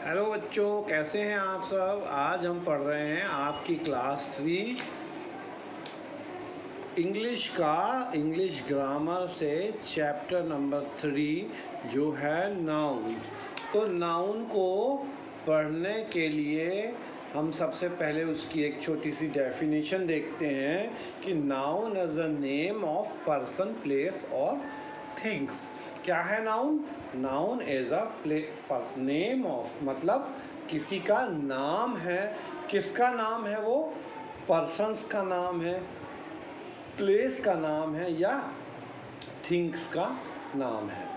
Hello बच्चों, कैसे हैं आप सब। आज हम पढ़ रहे हैं आपकी क्लास 3 इंग्लिश का इंग्लिश ग्रामर से चैप्टर नंबर 3 जो है नाउन। तो नाउन को पढ़ने के लिए हम सबसे पहले उसकी एक छोटी सी डेफिनेशन देखते हैं कि noun as a name of person, place और थिंग्स। क्या है noun? Noun as a name of, मतलब किसी का नाम है। किसका नाम है? वो पर्सन्स का नाम है, प्लेस का नाम है या थिंग्स का नाम है।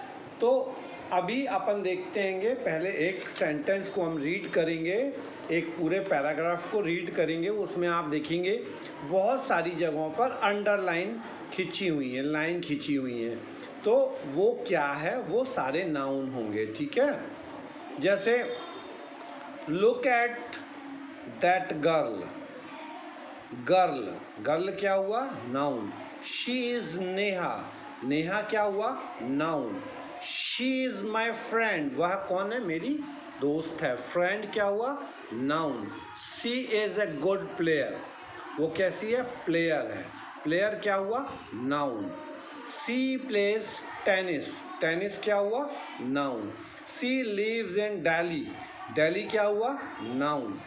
तो अभी अपन देखते हैं, पहले एक सेंटेंस को हम रीड करेंगे, एक पूरे पैराग्राफ को रीड करेंगे। उसमें आप देखेंगे बहुत सारी जगहों पर अंडरलाइन खिंची हुई है, लाइन खिंची हुई है। तो वो क्या है? वो सारे नाउन होंगे, ठीक है। जैसे look at that girl. Girl, girl क्या हुआ? Noun. She is Neha, Neha क्या हुआ? Noun. She is my friend, वह कौन है? मेरी दोस्त है। फ्रेंड क्या हुआ? Noun. She is a good player, वो कैसी है? प्लेयर है। प्लेयर क्या हुआ? Noun. She plays tennis, tennis क्या हुआ? Noun. She lives in Delhi, Delhi क्या हुआ? Noun.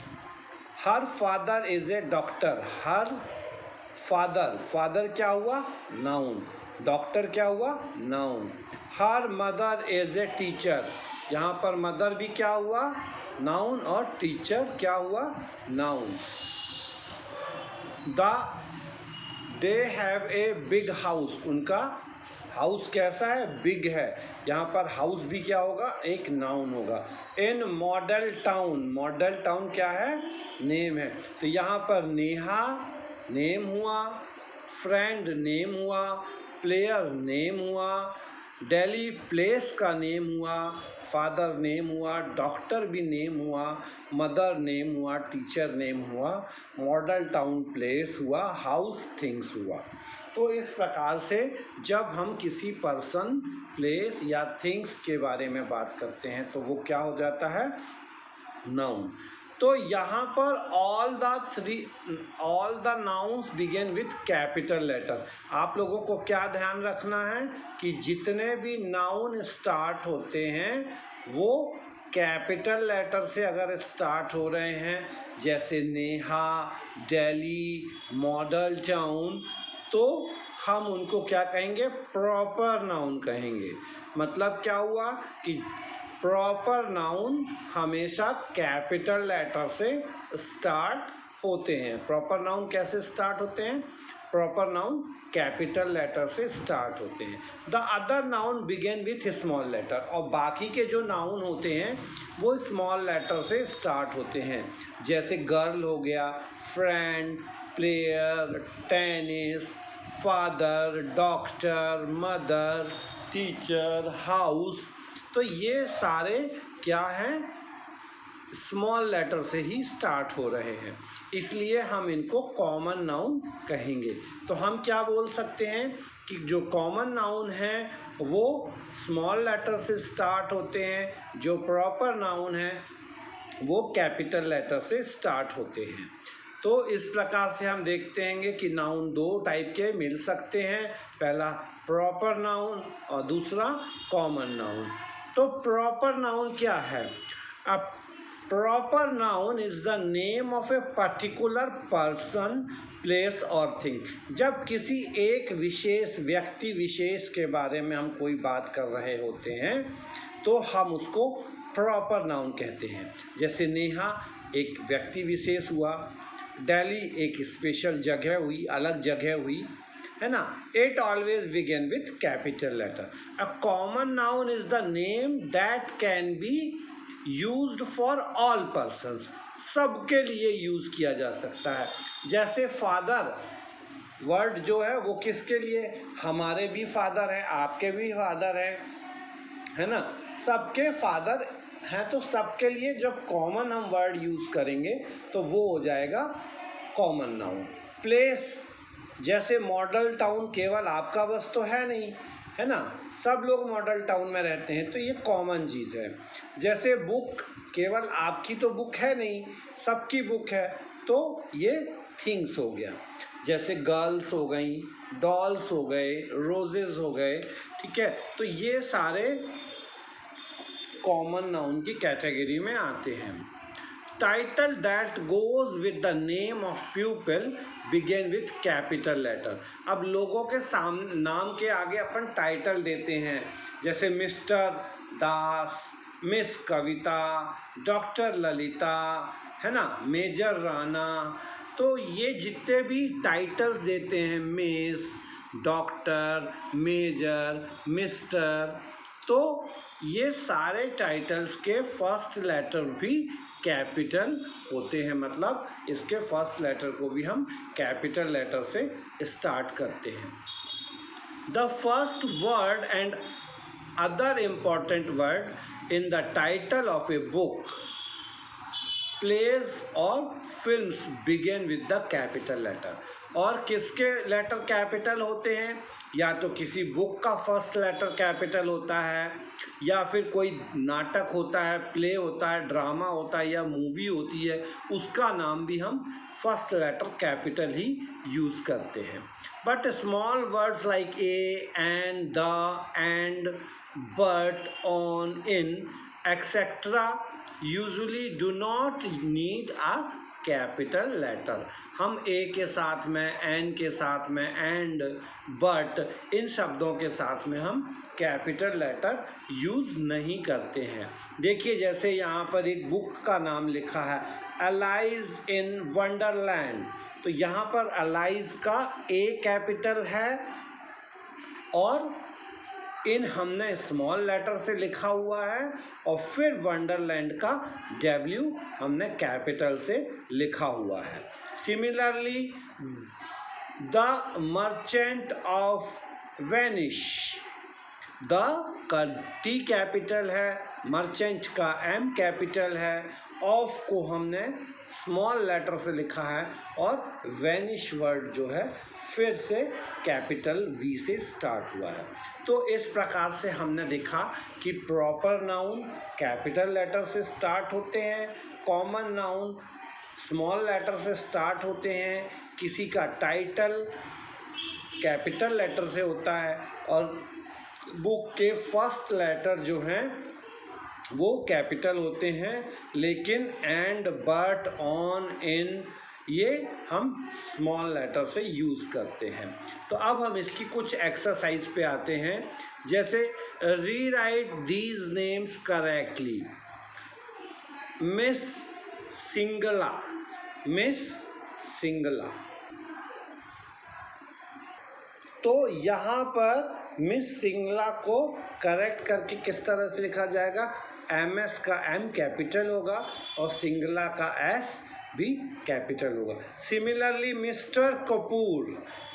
Her father is a doctor, her father, father क्या हुआ? नाउन। डॉक्टर क्या हुआ? Noun. Her mother is a teacher, यहाँ पर मदर भी क्या हुआ? नाउन। और टीचर क्या हुआ? Noun. They have a big house, उनका हाउस कैसा है? बिग है। यहाँ पर हाउस भी क्या होगा? एक नाउन होगा। इन मॉडल टाउन, मॉडल टाउन क्या है? नेम है। तो यहाँ पर नेहा नेम हुआ, फ्रेंड नेम हुआ, प्लेयर नेम हुआ, दिल्ली प्लेस का नेम हुआ, फादर नेम हुआ, डॉक्टर भी नेम हुआ, मदर नेम हुआ, टीचर नेम हुआ, मॉडल टाउन प्लेस हुआ, हाउस थिंग्स हुआ। तो इस प्रकार से जब हम किसी पर्सन, प्लेस या थिंग्स के बारे में बात करते हैं तो वो क्या हो जाता है? नाउन। तो यहाँ पर all the nouns begin with capital letter. आप लोगों को क्या ध्यान रखना है कि जितने भी नाउन स्टार्ट होते हैं वो कैपिटल लेटर से अगर स्टार्ट हो रहे हैं, जैसे नेहा, दिल्ली, मॉडल टाउन, तो हम उनको क्या कहेंगे? प्रॉपर नाउन कहेंगे। मतलब क्या हुआ कि प्रॉपर नाउन हमेशा कैपिटल लेटर से स्टार्ट होते हैं। प्रॉपर नाउन कैसे स्टार्ट होते हैं? प्रॉपर नाउन कैपिटल लेटर से स्टार्ट होते हैं। The other noun begin with small letter, और बाकी के जो नाउन होते हैं वो स्मॉल लेटर से स्टार्ट होते हैं। जैसे गर्ल हो गया, friend, player, tennis, father, doctor, mother, teacher, house. तो ये सारे क्या हैं? स्मॉल लेटर से ही स्टार्ट हो रहे हैं, इसलिए हम इनको कॉमन नाउन कहेंगे। तो हम क्या बोल सकते हैं कि जो कॉमन नाउन हैं वो स्मॉल लेटर से स्टार्ट होते हैं, जो प्रॉपर नाउन है वो कैपिटल लेटर से स्टार्ट होते हैं। तो इस प्रकार से हम देखते हैं कि नाउन दो टाइप के मिल सकते हैं, पहला प्रॉपर नाउन और दूसरा कॉमन नाउन। तो प्रॉपर नाउन क्या है? A proper noun is the name of a particular person, place और थिंग। जब किसी एक विशेष व्यक्ति विशेष के बारे में हम कोई बात कर रहे होते हैं तो हम उसको प्रॉपर नाउन कहते हैं। जैसे नेहा एक व्यक्ति विशेष हुआ, दिल्ली एक स्पेशल जगह हुई, अलग जगह हुई, है ना। It always begin with capital letter. A common noun is the name that can be used for all persons, सबके लिए यूज किया जा सकता है। जैसे फादर वर्ड जो है वो किसके लिए? हमारे भी फादर हैं, आपके भी फादर हैं, है ना। सबके फादर हैं, तो सबके लिए जब कॉमन हम वर्ड यूज़ करेंगे तो वो हो जाएगा कॉमन नाउन। प्लेस, जैसे मॉडल टाउन केवल आपका बस तो है नहीं, है ना, सब लोग मॉडल टाउन में रहते हैं, तो ये कॉमन चीज़ है। जैसे बुक, केवल आपकी तो बुक है नहीं, सबकी बुक है, तो ये थिंग्स हो गया। जैसे गर्ल्स हो गई, डॉल्स हो गए, रोजेस हो गए, ठीक है, तो ये सारे कॉमन नाउन की कैटेगरी में आते हैं। Title that goes with the name of people begin with capital letter. अब लोगों के सामने नाम के आगे अपन टाइटल देते हैं, जैसे मिस्टर दास, मिस कविता, डॉक्टर ललिता, है ना, मेजर राणा। तो ये जितने भी टाइटल्स देते हैं, मिस, डॉक्टर, मेजर, मिस्टर, तो ये सारे टाइटल्स के फर्स्ट लेटर भी कैपिटल होते हैं, मतलब इसके फर्स्ट लेटर को भी हम कैपिटल लेटर से स्टार्ट करते हैं। The first word and other important word in the title of a book, plays और films begin with the capital letter. और किसके लेटर कैपिटल होते हैं? या तो किसी बुक का फर्स्ट लेटर कैपिटल होता है, या फिर कोई नाटक होता है, प्ले होता है, ड्रामा होता है, या मूवी होती है, उसका नाम भी हम फर्स्ट लेटर कैपिटल ही यूज़ करते हैं। But small words like a, and, the, and, but, on, in, etcetera usually do not need a capital letter. हम ए के साथ में, एन के साथ में, एंड, बट, इन शब्दों के साथ में हम कैपिटल लेटर यूज़ नहीं करते हैं। देखिए, जैसे यहाँ पर एक बुक का नाम लिखा है, एलाइज इन वंडरलैंड, तो यहाँ पर एलाइज का ए कैपिटल है और इन हमने स्मॉल लेटर से लिखा हुआ है, और फिर वंडरलैंड का W हमने कैपिटल से लिखा हुआ है। Similarly, the merchant of Venice, the का T कैपिटल है, मर्चेंट का M कैपिटल है, ऑफ को हमने स्मॉल लेटर से लिखा है, और वेनिश वर्ड जो है फिर से कैपिटल V से स्टार्ट हुआ है। तो इस प्रकार से हमने देखा कि प्रॉपर नाउन कैपिटल लेटर से स्टार्ट होते हैं, कॉमन नाउन स्मॉल लेटर से स्टार्ट होते हैं, किसी का टाइटल कैपिटल लेटर से होता है, और बुक के फर्स्ट लेटर जो हैं वो कैपिटल होते हैं, लेकिन एंड, बट, ऑन, इन ये हम स्मॉल लेटर से यूज़ करते हैं। तो अब हम इसकी कुछ एक्सरसाइज पे आते हैं, जैसे rewrite these names correctly. Miss Singla, miss Singla, तो यहाँ पर मिस सिंगला को करेक्ट करके किस तरह से लिखा जाएगा? MS का M कैपिटल होगा और सिंगला का S भी कैपिटल होगा। सिमिलरली मिस्टर कपूर,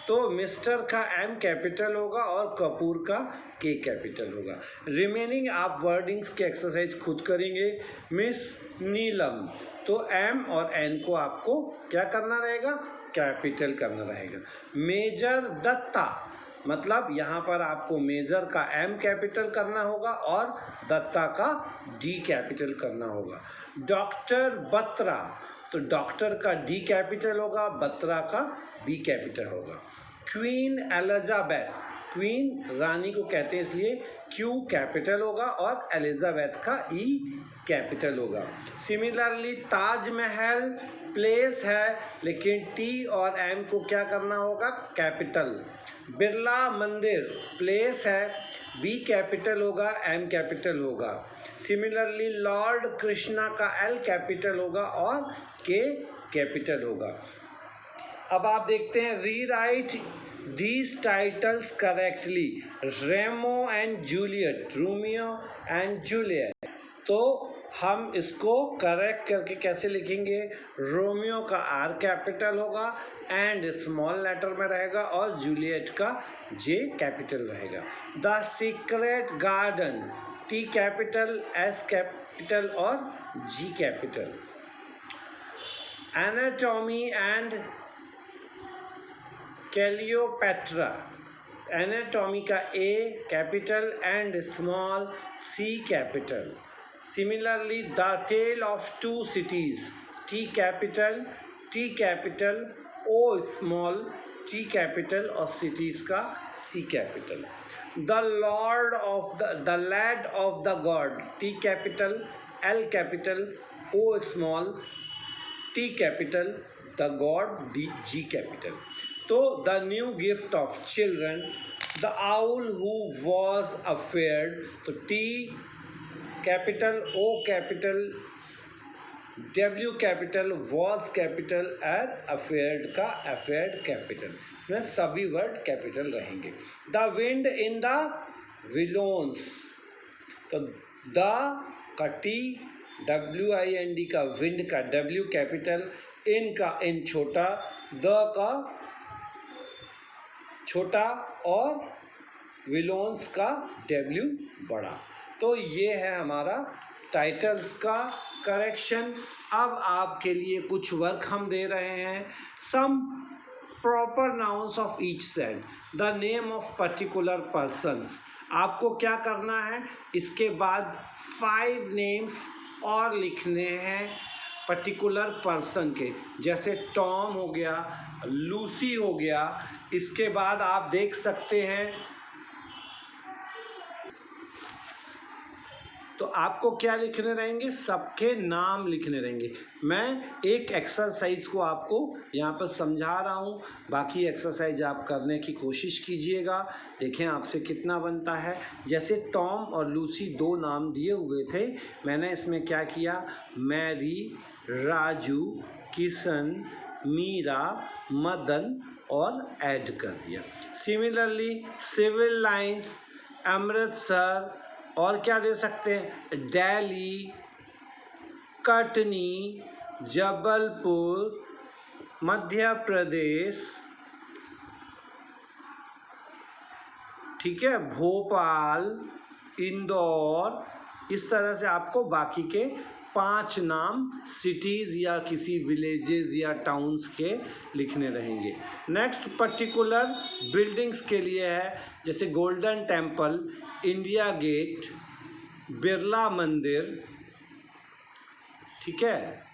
तो मिस्टर का M कैपिटल होगा और कपूर का K कैपिटल होगा। रिमेनिंग आप वर्डिंग्स के एक्सरसाइज खुद करेंगे। मिस नीलम, तो M और N को आपको क्या करना रहेगा? कैपिटल करना रहेगा। मेजर दत्ता, मतलब यहाँ पर आपको मेजर का M कैपिटल करना होगा और दत्ता का D कैपिटल करना होगा। डॉक्टर बत्रा, तो डॉक्टर का D कैपिटल होगा, बत्रा का B कैपिटल होगा। क्वीन एलिजाबेथ, क्वीन रानी को कहते हैं इसलिए Q कैपिटल होगा और एलिजाबेथ का E कैपिटल होगा। सिमिलरली ताजमहल प्लेस है, लेकिन T और M को क्या करना होगा? कैपिटल। बिरला मंदिर प्लेस है, B कैपिटल होगा, M कैपिटल होगा। सिमिलरली लॉर्ड कृष्णा का L कैपिटल होगा और K कैपिटल होगा। अब आप देखते हैं, rewrite these titles correctly. Remo and Juliet, Romeo and Juliet, तो हम इसको करेक्ट करके कैसे लिखेंगे? रोमियो का R कैपिटल होगा, एंड स्मॉल लेटर में रहेगा, और जूलियट का J कैपिटल रहेगा। The secret garden, T capital, S capital और G capital. Anatomy and Cleopatra, anatomy का A capital and small C capital. Similarly the tale of two cities, T capital O small T capital और cities का C capital. The lad of the god, T capital L capital O small T capital, the God D G capital. तो the new gift of children, the owl who was afraid, तो T capital O capital W capital was capital and afraid का afraid capital, इसमें सभी word capital रहेंगे। The wind in the willows, तो the का T WIND का wind का W capital, in का इन छोटा, द का छोटा और विलोन्स का W बड़ा। तो ये है हमारा टाइटल्स का करेक्शन। अब आपके लिए कुछ वर्क हम दे रहे हैं। Some proper nouns of each set, the name of particular persons. आपको क्या करना है, इसके बाद 5 नेम्स और लिखने हैं पर्टिकुलर पर्सन के, जैसे टॉम हो गया, लूसी हो गया। इसके बाद आप देख सकते हैं, तो आपको क्या लिखने रहेंगे, सबके नाम लिखने रहेंगे। मैं एक एक्सरसाइज को आपको यहाँ पर समझा रहा हूँ, बाकी एक्सरसाइज आप करने की कोशिश कीजिएगा, देखें आपसे कितना बनता है। जैसे टॉम और लूसी 2 नाम दिए हुए थे, मैंने इसमें क्या किया, मैरी, राजू, किशन, मीरा, मदन और ऐड कर दिया। सिमिलरली सिविल लाइंस, अमृतसर, और क्या दे सकते हैं, दिल्ली, कटनी, जबलपुर, मध्य प्रदेश, ठीक है, भोपाल, इंदौर। इस तरह से आपको बाकी के 5 नाम सिटीज़ या किसी विलेजेस या टाउन्स के लिखने रहेंगे। नेक्स्ट पर्टिकुलर बिल्डिंग्स के लिए है, जैसे golden temple, India gate, Birla Mandir, ठीक है,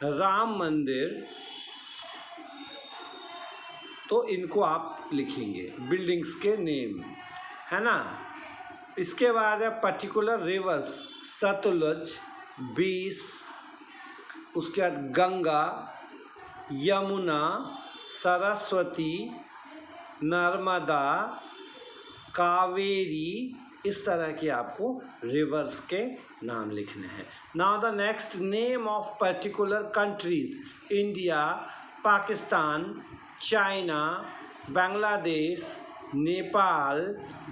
राम मंदिर। तो इनको आप लिखेंगे बिल्डिंग्स के नेम, है ना। इसके बाद है पर्टिकुलर रिवर्स, सतलुज, 20, उसके बाद गंगा, यमुना, सरस्वती, नर्मदा, कावेरी। इस तरह के आपको रिवर्स के नाम लिखने हैं। Now the next name of particular countries, India, Pakistan, China, Bangladesh, Nepal,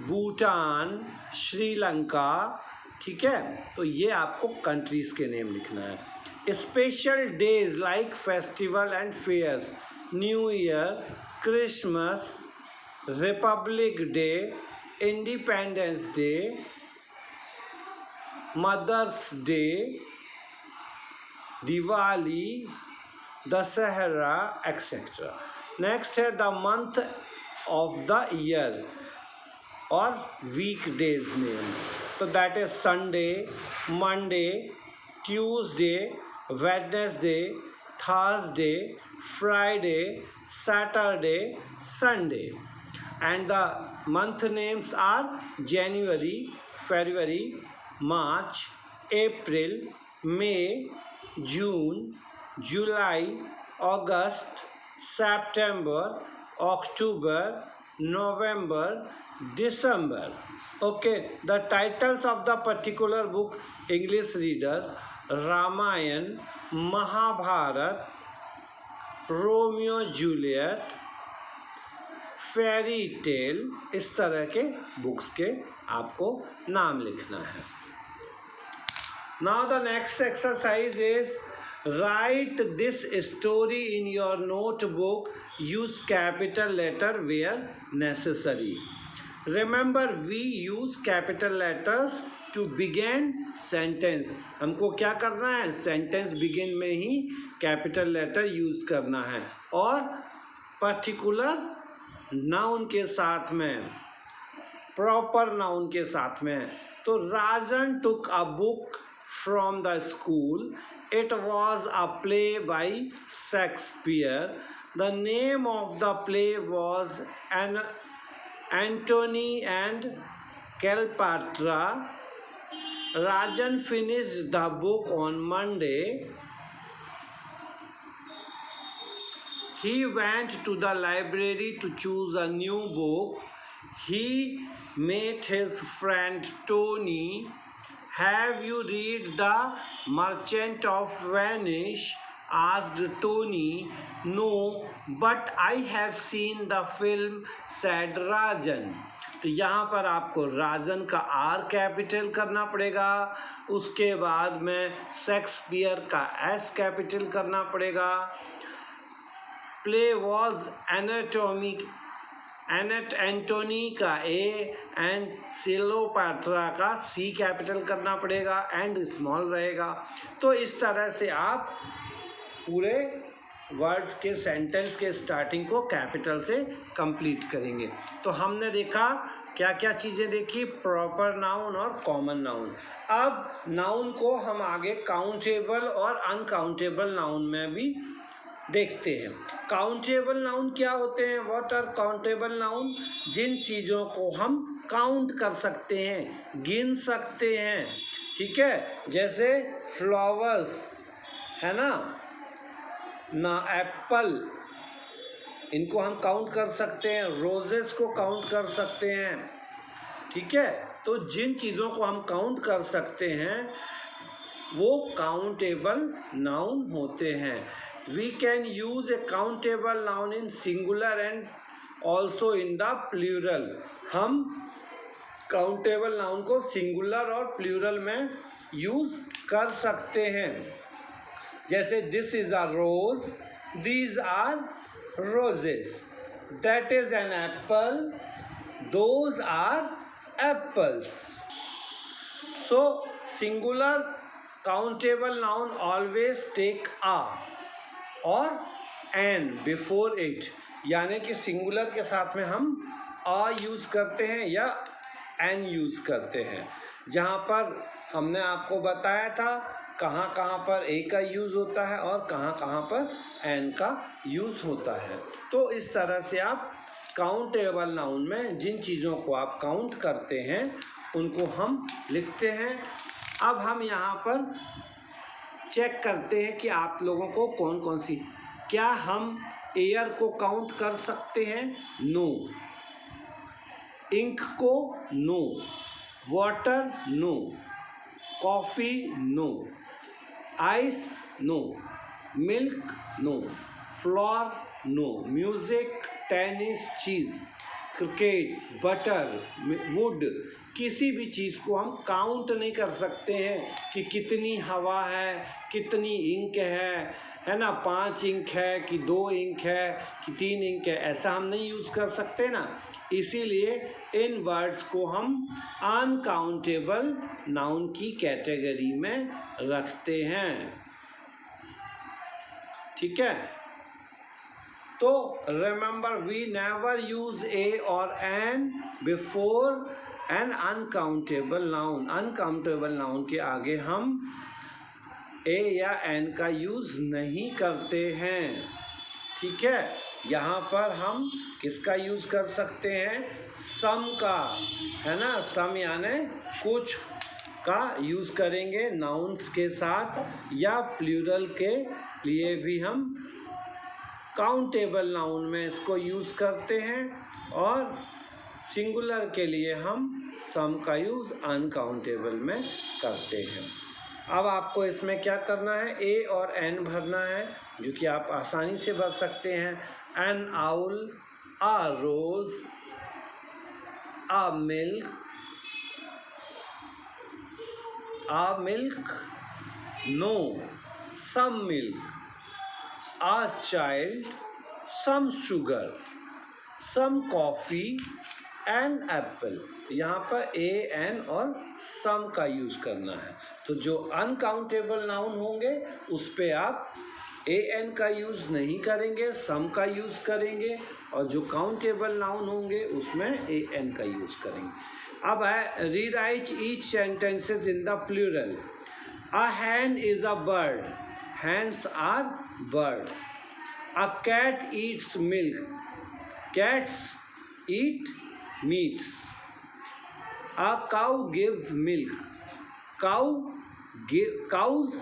Bhutan, Sri Lanka, ठीक है। तो ये आपको कंट्रीज़ के नेम लिखना है। Special days like festival and fairs, New Year, Christmas, Republic Day, Independence Day, Mother's Day, Diwali, Dussehra, et cetera. Next है the month of the year और वीक डेज नेम, तो that is Sunday, Monday, Tuesday, Wednesday, Thursday, Friday, Saturday, Sunday. And the month names are January, February, March, April, May, June, July, August, September, October, November, December. Okay, the titles of the particular book, English reader, Ramayan, Mahabharat, Romeo Juliet, fairy tale. इस तरह के books के आपको नाम लिखना है। Now the next exercise is write this story in your notebook, use capital letter where necessary. Remember we use capital letters to begin sentence. हमको क्या करना है, सेंटेंस बिगिन में ही कैपिटल लेटर यूज करना है, और पर्टिकुलर नाउन के साथ में प्रॉपर नाउन के साथ में है। तो Rajan took a book from the school, it was a play by Shakespeare, the name of the play was Antony and Cleopatra, Rajan finished the book on Monday. He went to the library to choose a new book. He met his friend Tony. Have you read The Merchant of Venice? Asked Tony. No, but I have seen the film, said Rajan. तो यहाँ पर आपको राजन का are capital करना पड़ेगा, उसके बाद में शेक्सपियर का एस कैपिटल करना पड़ेगा। प्ले वॉज एंटोनी का ए एंड क्लेयोपाट्रा का सी कैपिटल करना पड़ेगा एंड स्मॉल रहेगा। तो इस तरह से आप पूरे वर्ड्स के सेंटेंस के स्टार्टिंग को कैपिटल से कंप्लीट करेंगे। तो हमने देखा क्या क्या चीज़ें देखी, प्रॉपर नाउन और कॉमन नाउन। अब नाउन को हम आगे काउंटेबल और अनकाउंटेबल नाउन में भी देखते हैं। काउंटेबल नाउन क्या होते हैं? What are countable noun? जिन चीज़ों को हम काउंट कर सकते हैं, गिन सकते हैं, ठीक है। जैसे फ्लावर्स है ना एप्पल, इनको हम काउंट कर सकते हैं। रोजेस को काउंट कर सकते हैं, ठीक है। तो जिन चीज़ों को हम काउंट कर सकते हैं वो काउंटेबल नाउन होते हैं। We can use a countable noun in singular and also in the plural. हम काउंटेबल नाउन को सिंगुलर और प्लूरल में यूज कर सकते हैं। जैसे this is a rose, these are roses, that is an apple, those are apples. So singular countable noun always take a or an before it, यानी कि सिंगुलर के साथ में हम a यूज करते हैं या an यूज करते हैं। जहाँ पर हमने आपको बताया था कहाँ कहाँ पर ए का यूज़ होता है और कहाँ कहाँ पर एन का यूज़ होता है। तो इस तरह से आप काउंटेबल नाउन में जिन चीज़ों को आप काउंट करते हैं उनको हम लिखते हैं। अब हम यहाँ पर चेक करते हैं कि आप लोगों को कौन कौन सी, क्या हम एयर को काउंट कर सकते हैं? नो। इंक को? No. Water? No. Coffee? No. Ice? No. Milk? No. Flour? No. Music, tennis, cheese, cricket, butter, wood, किसी भी चीज़ को हम काउंट नहीं कर सकते हैं कि कितनी हवा है, कितनी इंक है ना, 5 इंक है कि 2 इंक है कि 3 इंक है, ऐसा हम नहीं यूज़ कर सकते ना। इसीलिए इन वर्ड्स को हम अनकाउंटेबल नाउन की कैटेगरी में रखते हैं, ठीक है। तो रिमेंबर, वी नेवर यूज ए और an before N uncountable noun. Uncountable noun के आगे हम ए या एन का यूज़ नहीं करते हैं, ठीक है। यहाँ पर हम किसका यूज़ कर सकते हैं? सम का, है ना। सम यानी कुछ का यूज़ करेंगे नाउन्स के साथ, या प्लूरल के लिए भी हम काउंटेबल नाउन में इसको यूज़ करते हैं, और सिंगुलर के लिए हम सम का यूज़ अनकाउंटेबल में करते हैं। अब आपको इसमें क्या करना है? ए और एन भरना है, जो कि आप आसानी से भर सकते हैं। An owl, a rose, a milk, no, some milk, a child, some sugar, some coffee, an apple. यहाँ पर ए, एन और सम का यूज़ करना है। तो जो अनकाउंटेबल नाउन होंगे उस पे आप ए एन का यूज़ नहीं करेंगे, सम का यूज़ करेंगे, और जो काउंटेबल नाउन होंगे उसमें ए एन का यूज़ करेंगे। अब है rewrite each sentences in the plural. A hen is a bird, hens are birds. A cat eats milk, cats eat meats. A cow gives milk. Cows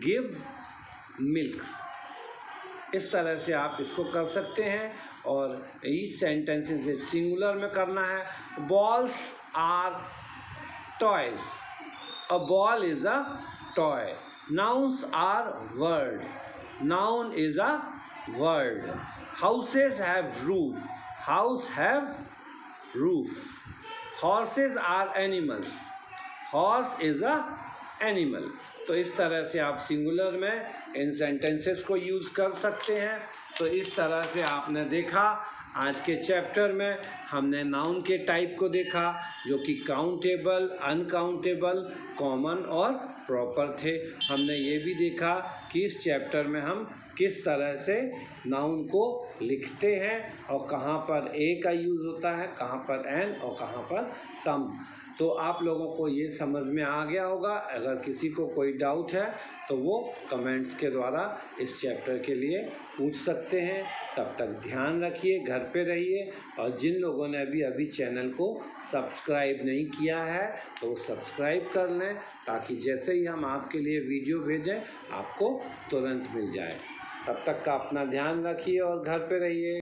gives milks. इस तरह से आप इसको कर सकते हैं और इस सेंटेंसेस से सिंगुलर में करना है। Balls are toys, a ball is a toy. Nouns are word, noun is a word. Houses have roof, house have roof. Horses are animals, horse is a animal. तो इस तरह से आप सिंगुलर में इन सेंटेंसेस को यूज़ कर सकते हैं। तो इस तरह से आपने देखा आज के चैप्टर में हमने नाउन के टाइप को देखा जो कि काउंटेबल, अनकाउंटेबल, कॉमन और प्रॉपर थे। हमने ये भी देखा कि इस चैप्टर में हम किस तरह से नाउन को लिखते हैं और कहाँ पर ए का यूज़ होता है, कहाँ पर एन और कहाँ पर सम। तो आप लोगों को ये समझ में आ गया होगा। अगर किसी को कोई डाउट है तो वो कमेंट्स के द्वारा इस चैप्टर के लिए पूछ सकते हैं। तब तक ध्यान रखिए, घर पे रहिए और जिन लोगों ने अभी चैनल को सब्सक्राइब नहीं किया है तो सब्सक्राइब कर लें ताकि जैसे ही हम आपके लिए वीडियो भेजें आपको तुरंत मिल जाए। तब तक का अपना ध्यान रखिए और घर पे रहिए।